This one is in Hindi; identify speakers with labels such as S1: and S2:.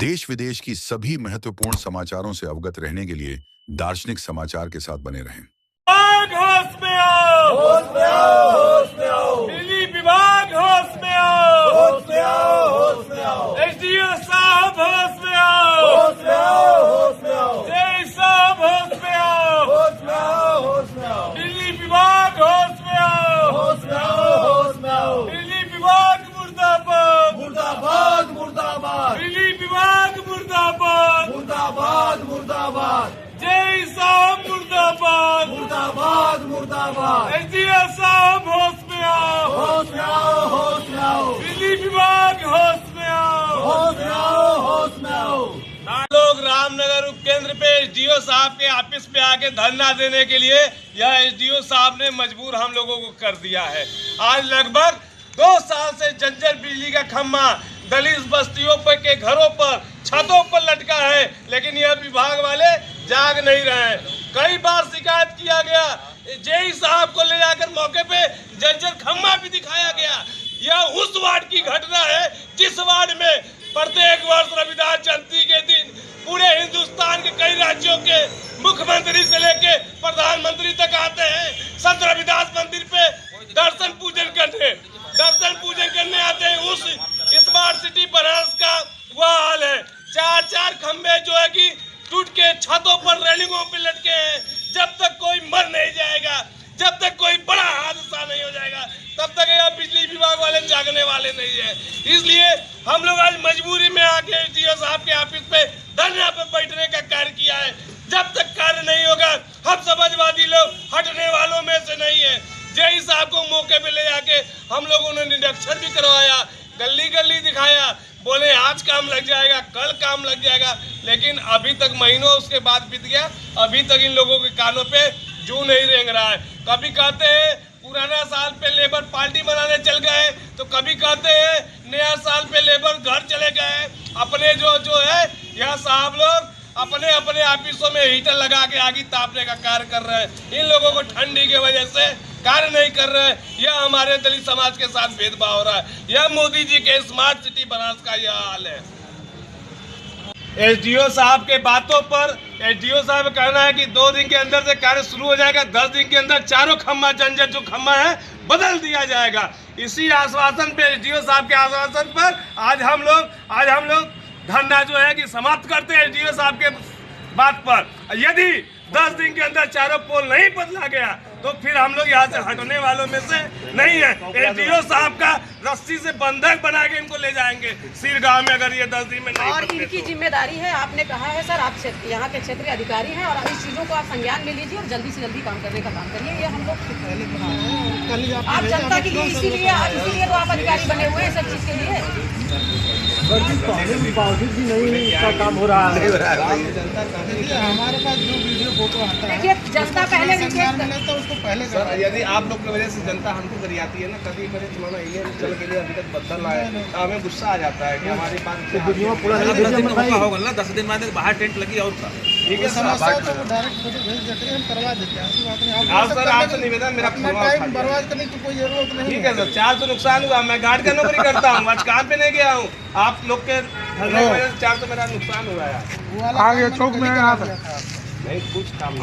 S1: देश विदेश की सभी महत्वपूर्ण समाचारों से अवगत रहने के लिए दार्शनिक समाचार के साथ बने रहें।
S2: होश में आओ, होश में आओ, होश में आओ। बिजली विभाग होश में आओ, होश में आओ, होश में आओ। एसडीओ साहब होश में आओ, होश में आओ, होश में आओ। जय साहब होश में आओ, होश में आओ, होश में आओ। बिजली विभाग होश में आओ, होश में आओ, होश में आओ। बिजली विभाग मुर्दाबाद, मुर्दाबाद, मुर्दाबाद। बिजली विभाग मुर्दाबाद, मुर्दाबाद, मुर्दाबाद। जय साहब मुर्दाबाद, मुर्दाबाद, मुर्दाबाद। एसडीओ साहब होश में आओ, होश में आओ, होश में आओ। बिजली विभाग होश में आओ, होश में आओ, होश में आओ। लोग रामनगर उप केंद्र पे एसडीओ साहब के ऑफिस पे आके धरना देने के लिए यह एसडीओ साहब ने मजबूर हम लोगों को कर दिया है। आज लगभग 2 साल से जर्जर बिजली का खम्भा दलित बस्तियों पर के घरों पर छतों पर लटका है, लेकिन यह विभाग वाले जाग नहीं रहे हैं। कई बार शिकायत किया गया, जेई साहब को ले जाकर मौके पे जर्जर खम्भा भी दिखाया गया। यह उस वार्ड की घटना है जिस वार्ड में प्रत्येक वर्ष रविदास जयंती के दिन पूरे हिंदुस्तान के कई राज्यों के मुख्यमंत्री से लेके प्रधानमंत्री तक आते हैं संत रविदास मंदिर पे दर्शन पूजन करने आते हैं। उस स्मार्ट सिटी बनारस का वह हाल है। 4 खंबे जो है कि टूट के छतों पर रेलिंगों पे लटके हैं। जब तक कोई मर नहीं जाएगा, जब तक कोई बड़ा हादसा नहीं हो जाएगा, तब तक यह बिजली विभाग वाले जागने वाले नहीं है। इसलिए हम लोग आज मजबूरी में आके एसडीओ साहब के ऑफिस पे धरना पे बैठने का कार्य किया है। जब तक कार्य नहीं होगा, हम समाजवादी लोग हटने वालों में से नहीं है। जेई साहब को मौके पे ले जाके हम लोगों ने निरीक्षण भी करवाया, गली गली दिखाया, बोले आज काम लग जाएगा, कल काम लग जाएगा, लेकिन अभी तक महीनों उसके बाद बीत गया, अभी तक इन लोगों के कानों पे जू नहीं रेंग रहा है। कभी कहते हैं पुराना साल पे लेबर पार्टी मनाने चल गए, तो कभी कहते हैं नया साल पे लेबर घर चले गए। अपने जो है यह साहब लोग अपने अपने ऑफिसों में हीटर लगा के आगे तापने का कार्य कर रहे हैं। इन लोगों को ठंडी की वजह से कार्य नहीं कर रहे हैं। यह हमारे दलित समाज के साथ भेदभाव हो रहा है। यह मोदी जी के स्मार्ट सिटी बनारस का यह हाल है। एसडीओ साहब के बातों पर एसडीओ साहब का कहना है कि 2 दिन के अंदर से कार्य शुरू हो जाएगा, 10 दिन के अंदर चारों खम्भा जर्जर जो खम्भा है बदल दिया जाएगा। इसी आश्वासन पे एसडीओ साहब के आश्वासन पर आज हम लोग धरना जो है कि समाप्त करते हैं एसडीओ साहब के बात पर। यदि 10 दिन के अंदर चारों पोल नहीं बदला गया तो फिर हम लोग यहाँ से हटने वालों में से नहीं है। एसडीओ साहब का रस्सी से बंधक बना के इनको ले जाएंगे सिरगांव में, अगर ये 10 दिन में नहीं।
S3: और इनकी जिम्मेदारी है, आपने कहा है सर, आप यहाँ के क्षेत्रीय अधिकारी हैं और इस चीजों को आप संज्ञान में लीजिए और जल्दी से जल्दी काम करने का काम करिए। ये हम लोग आप जनता के लिए इसीलिए तो आप अधिकारी बने हुए हैं सब चीज के लिए।
S4: बावजूद भी नहीं इसका काम हो रहा है।
S5: हमारे पास जो वीडियो फोटो आता है,
S3: देखिए जनता पहले
S5: तो उसको पहले
S6: सर, यदि आप लोग की वजह से जनता हमको गरियाती है ना, कभी कभी चलाना ये चल के लिए अभी तक बदल आए तो हमें गुस्सा आ जाता है कि हमारी बात
S4: पूरा
S5: होगा ना, 10 दिन बाद बाहर टेंट लगी और
S6: ठीक है।
S5: समस्या तो डायरेक्ट फोटो भेज देते हैं, हम करवा देते हैं, ऐसी बात नहीं।
S6: आप सर आपसे निवेदन, मेरा
S5: टाइम बर्बाद करने की कोई जरूरत नहीं।
S6: ठीक है सर, 400 नुकसान हुआ, मैं गार्ड का नौकरी करता हूँ, आज काम पे नहीं गया हूँ। आप लोग के धरने की वजह से 400 मेरा नुकसान हुआ है।
S5: आगे चौक में नहीं कुछ काम